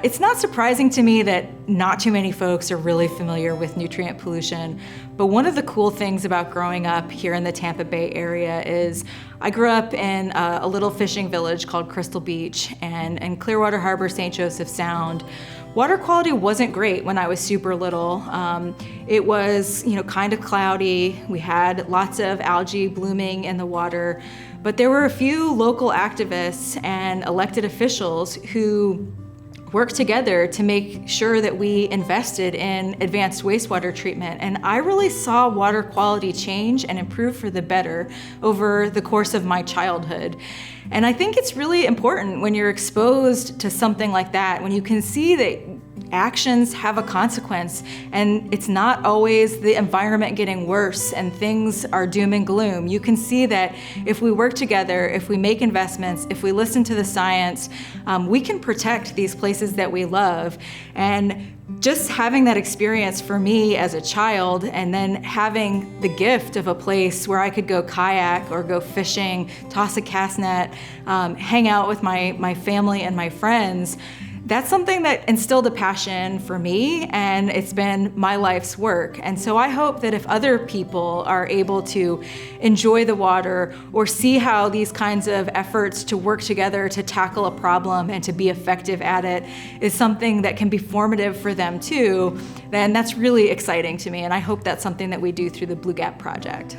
It's not surprising to me that not too many folks are really familiar with nutrient pollution, but one of the cool things about growing up here in the Tampa Bay area is I grew up in a little fishing village called Crystal Beach, and in Clearwater Harbor, St. Joseph Sound. Water quality wasn't great when I was super little. It was, kind of cloudy. We had lots of algae blooming in the water, but there were a few local activists and elected officials who worked together to make sure that we invested in advanced wastewater treatment. And I really saw water quality change and improve for the better over the course of my childhood. And I think it's really important when you're exposed to something like that, when you can see that actions have a consequence, and it's not always the environment getting worse and things are doom and gloom. You can see that if we work together, if we make investments, if we listen to the science, we can protect these places that we love. And just having that experience for me as a child, and then having the gift of a place where I could go kayak or go fishing, toss a cast net, hang out with my family and my friends, that's something that instilled a passion for me, and it's been my life's work. And so I hope that if other people are able to enjoy the water or see how these kinds of efforts to work together to tackle a problem and to be effective at it is something that can be formative for them too, then that's really exciting to me. And I hope that's something that we do through the BlueGAP project.